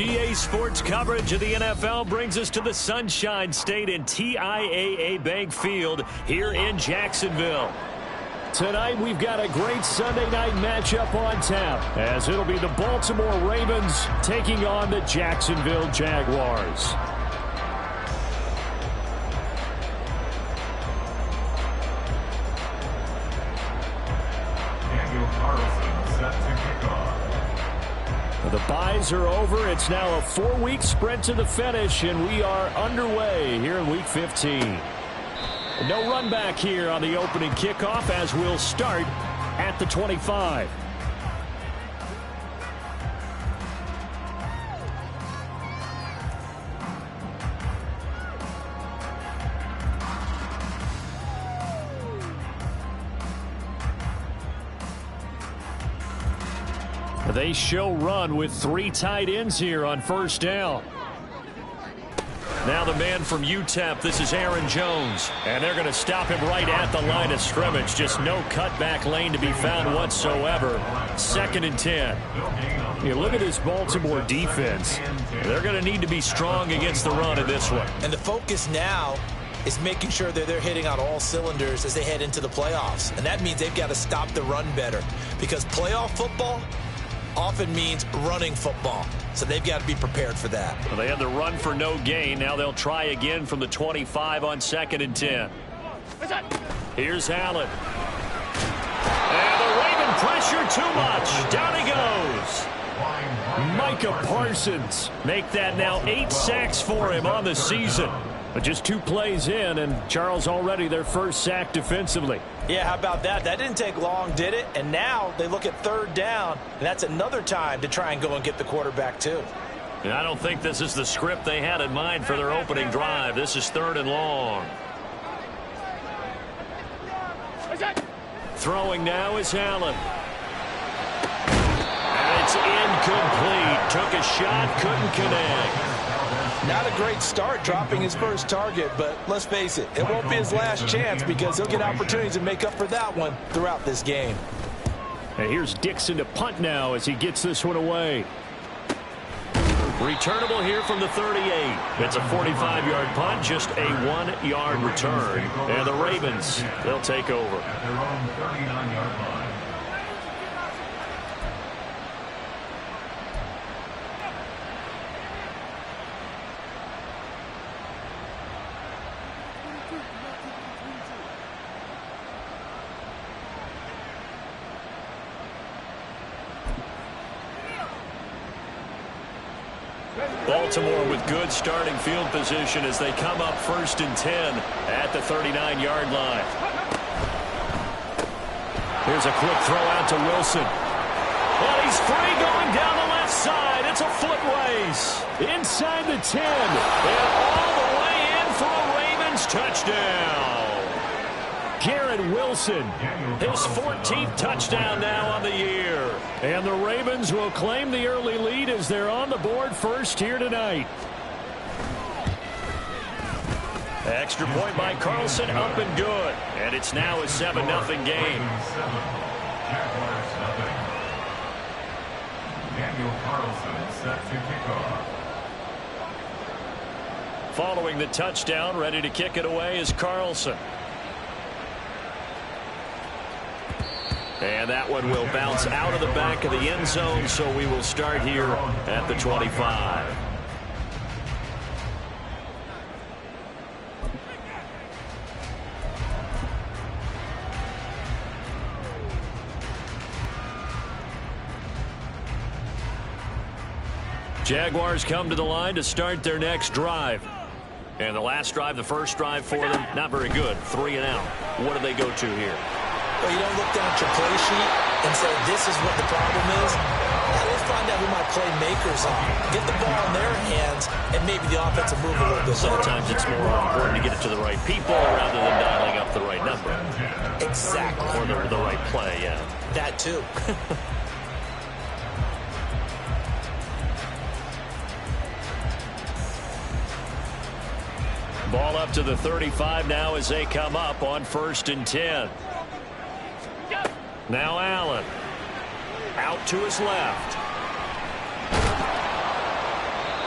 EA Sports coverage of the NFL brings us to the Sunshine State and TIAA Bank Field here in Jacksonville. Tonight, we've got a great Sunday night matchup on tap, as it'll be the Baltimore Ravens taking on the Jacksonville Jaguars. The byes are over. It's now a 4-week sprint to the finish, and we are underway here in Week 15. No run back here on the opening kickoff, as we'll start at the 25. They show run with 3 tight ends here on first down. Now the man from UTEP, this is Aaron Jones. And they're going to stop him right at the line of scrimmage. Just no cutback lane to be found whatsoever. 2nd and 10. You look at this Baltimore defense. They're going to need to be strong against the run in this one. And the focus now is making sure that they're hitting on all cylinders as they head into the playoffs. And that means they've got to stop the run better. Because playoff football often means running football. So they've got to be prepared for that. Well, they had the run for no gain. Now they'll try again from the 25 on 2nd and 10. Here's Allen. And the Raven pressure too much. Down he goes. Micah Parsons. Make that now 8 sacks for him on the season. But just 2 plays in, and Charles already their first sack defensively. Yeah, how about that? That didn't take long, did it? And now they look at 3rd down, and that's another time to try and go and get the quarterback too. And I don't think this is the script they had in mind for their opening drive. This is 3rd and long. Throwing now is Allen. And it's incomplete. Took a shot, couldn't connect. Not a great start dropping his first target, but let's face it, it won't be his last chance because he'll get opportunities to make up for that one throughout this game. And here's Dixon to punt now as he gets this one away. Returnable here from the 38. It's a 45-yard punt, just a 1-yard return. And the Ravens, they'll take over. At their own 39-yard line. Baltimore with good starting field position as they come up 1st and 10 at the 39-yard line. Here's a quick throw out to Wilson. And he's free going down the left side. It's a foot race. Inside the 10. And all the way in for a Ravens touchdown. Garrett Wilson, his 14th touchdown now on the year. And the Ravens will claim the early lead as they're on the board first here tonight. Extra point by Carlson, up and good. And it's now a 7-0 game. Jaguars 0. Daniel Carlson set to kick off. Following the touchdown, ready to kick it away is Carlson. And that one will bounce out of the back of the end zone, so we will start here at the 25. Jaguars come to the line to start their next drive. And the last drive, the first drive for them, not very good. 3 and out. What do they go to here? Well, you don't look down at your play sheet and say, this is what the problem is. Now, let's find out who my playmakers are. Get the ball in their hands, and maybe the offensive move a little bit. Sometimes it's more important to get it to the right people rather than dialing up the right number. Exactly. Or the right play, yeah. That, too. Ball up to the 35 now as they come up on 1st and 10. Now Allen. Out to his left.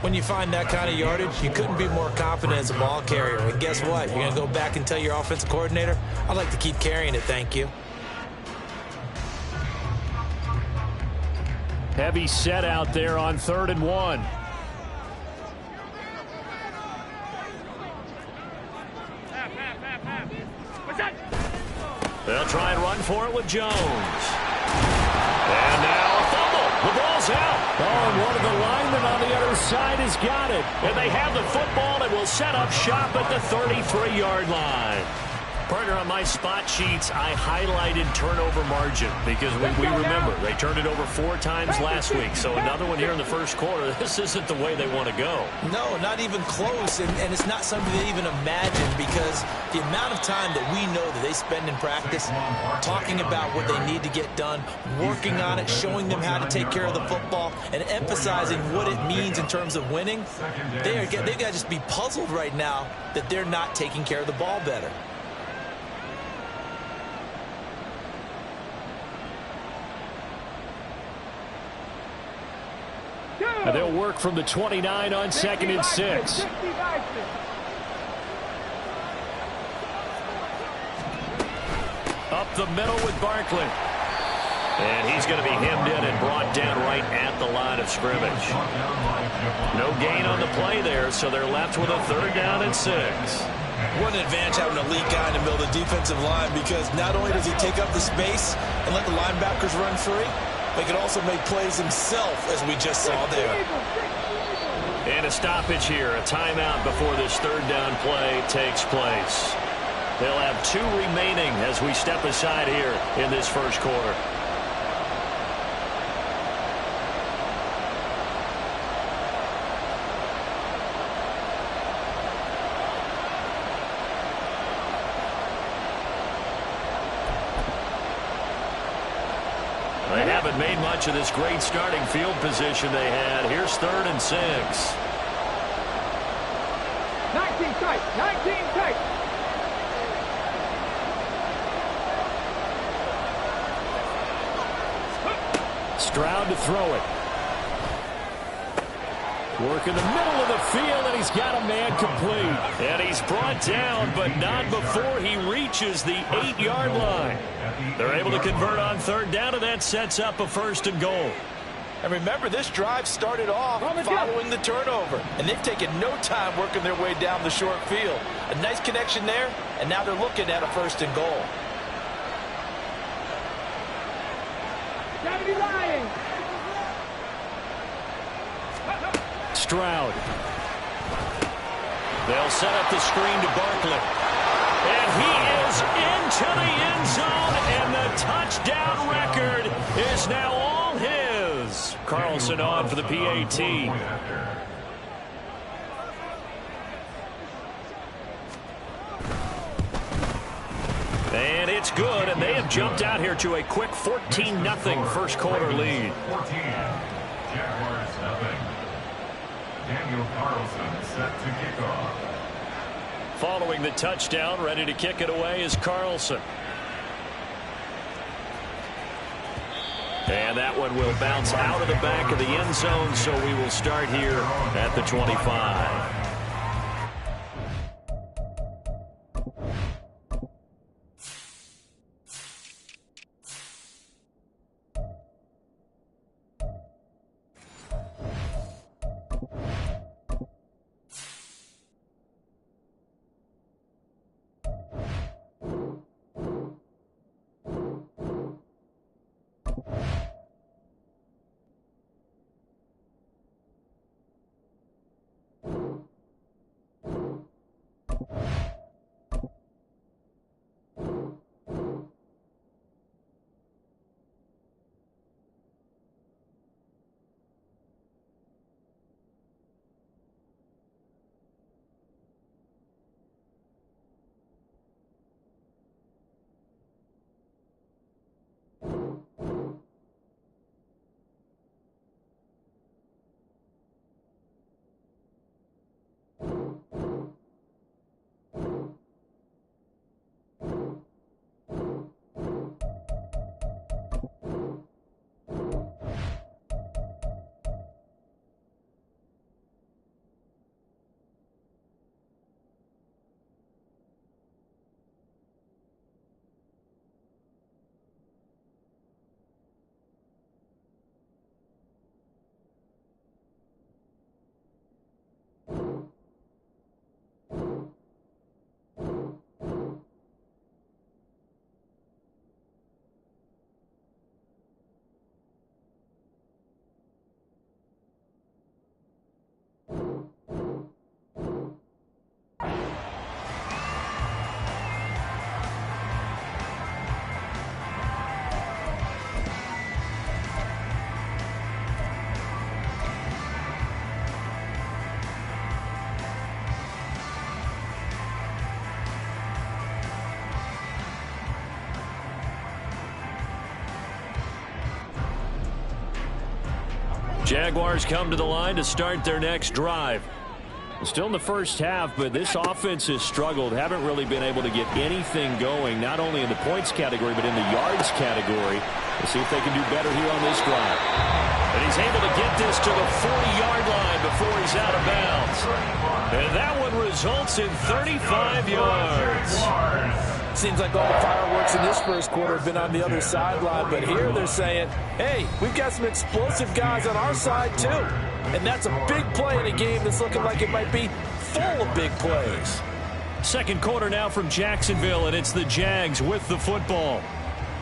When you find that kind of yardage, you couldn't be more confident as a ball carrier. And guess what? You're going to go back and tell your offensive coordinator, I'd like to keep carrying it, thank you. Heavy set out there on 3rd and 1. They'll try and run for it with Jones. And now a fumble. The ball's out. Oh, and one of the linemen on the other side has got it. And they have the football and will set up shop at the 33-yard line. Partner, on my spot sheets, I highlighted turnover margin because we remember they turned it over 4 times last week. So another one here in the first quarter. This isn't the way they want to go. No, not even close. And it's not something they even imagine because the amount of time that we know that they spend in practice talking about what they need to get done, working on it, showing them how to take care of the football, and emphasizing what it means in terms of winning, they've got to just be puzzled right now that they're not taking care of the ball better. And they'll work from the 29 on 2nd and 6. Up the middle with Barkley. And he's going to be hemmed in and brought down right at the line of scrimmage. No gain on the play there, so they're left with a 3rd down and 6. What an advantage having an elite guy in the middle of the defensive line, because not only does he take up the space and let the linebackers run free, but he can also make plays himself, as we just saw there. And a stoppage here, a timeout before this 3rd down play takes place. They'll have 2 remaining as we step aside here in this first quarter. They haven't made much of this great starting field position they had. Here's 3rd and 6. 19 tight, 19 tight. Stroud to throw it. Work in the middle of the field, and he's got a man complete. And he's brought down, but not before he reaches the 8-yard line. They're able to convert on 3rd down, and that sets up a 1st and goal. And remember, this drive started off following the turnover, and they've taken no time working their way down the short field. A nice connection there, and now they're looking at a 1st and goal. Stroud. They'll set up the screen to Barkley. And he is into the end zone, and the touchdown record is now all his. Carlson on for the PAT. And it's good, and they have jumped out here to a quick 14-0 first quarter lead. 14. Jaguars nothing. Daniel Carlson set to kick off. Following the touchdown, ready to kick it away is Carlson. And that one will bounce out of the back of the end zone, so we will start here at the 25. Jaguars come to the line to start their next drive. Still in the first half, but this offense has struggled. Haven't really been able to get anything going, not only in the points category, but in the yards category. We'll see if they can do better here on this drive. And he's able to get this to the 40-yard line before he's out of bounds. And that one results in 35 yards. Seems like all the fireworks in this first quarter have been on the other sideline, but here they're saying, hey, we've got some explosive guys on our side too. And that's a big play in a game that's looking like it might be full of big plays. Second quarter now from Jacksonville, and it's the Jags with the football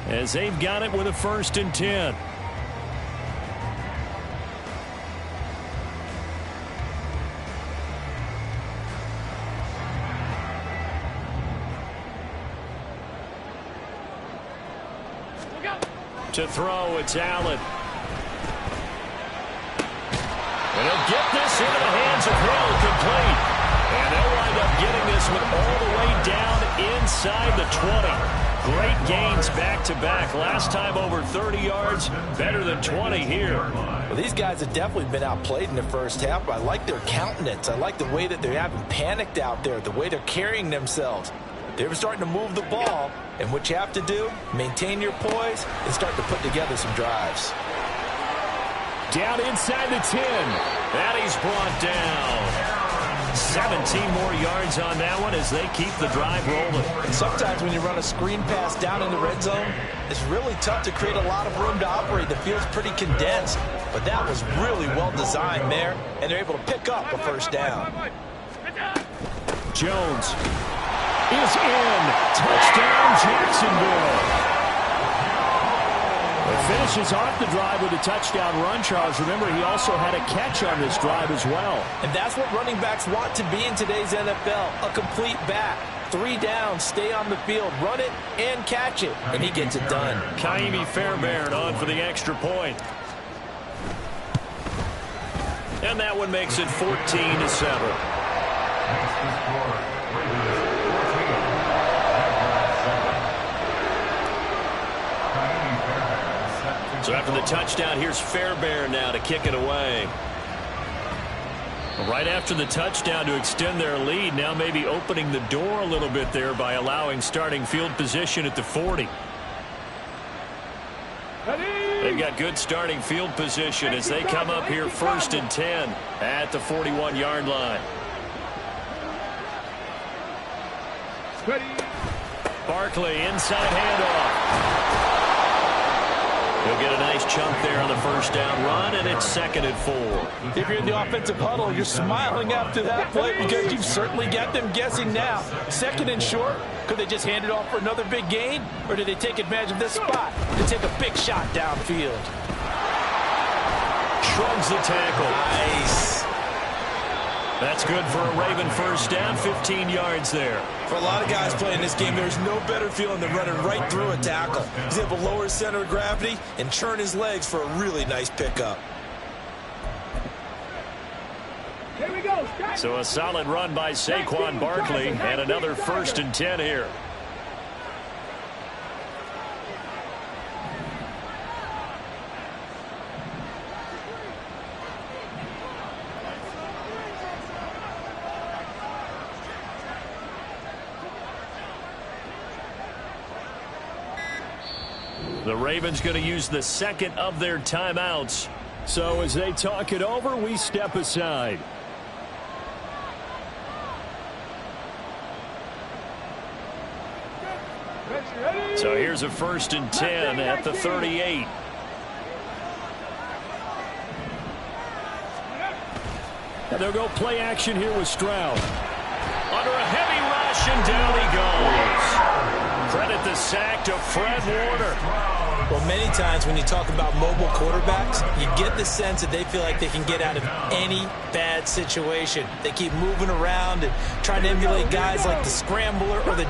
as they've got it with a 1st and 10. To throw, it's Allen. And he'll get this into the hands of Hill, complete. And they'll wind up getting this one all the way down inside the 20. Great gains back-to-back. Last time over 30 yards, better than 20 here. Well, these guys have definitely been outplayed in the first half, but I like their countenance. I like the way that they haven't panicked out there, the way they're carrying themselves. They're starting to move the ball, and what you have to do, maintain your poise and start to put together some drives. Down inside the 10. That he's brought down. 17 more yards on that one as they keep the drive rolling. And sometimes when you run a screen pass down in the red zone, it's really tough to create a lot of room to operate. The field's pretty condensed, but that was really well designed there, and they're able to pick up a 1st down. Jones is in. Touchdown, Jacksonville. It finishes off the drive with a touchdown run, Charles. Remember, he also had a catch on this drive as well. And that's what running backs want to be in today's NFL, a complete back. 3 downs, stay on the field, run it, and catch it. And he gets it done. Kaimi Fairbairn on for the extra point. And that one makes it 14-7. So after the touchdown, here's Fairbairn now to kick it away. Right after the touchdown to extend their lead, now maybe opening the door a little bit there by allowing starting field position at the 40. They've got good starting field position as they come up here 1st and 10 at the 41-yard line. Barkley inside handoff. He'll get a nice chunk there on the 1st down run, and it's 2nd and 4. If you're in the offensive huddle, you're smiling after that play because you've certainly got them guessing now. 2nd and short, could they just hand it off for another big gain, or did they take advantage of this spot to take a big shot downfield? Shrugs the tackle. Nice. That's good for a Raven 1st down, 15 yards there. For a lot of guys playing this game, there's no better feeling than running right through a tackle. He's able to lower his center of gravity and churn his legs for a really nice pickup. Here we go. So a solid run by Saquon Barkley and another 1st and 10 here. The Ravens going to use the 2nd of their timeouts. So as they talk it over, we step aside. So here's a 1st and 10 at the 38. And they'll go play action here with Stroud. Under a heavy rush, and down he goes. Credit the sack to Fred Warner. Well, many times when you talk about mobile quarterbacks, you get the sense that they feel like they can get out of any bad situation. They keep moving around and trying to emulate guys like the scrambler or the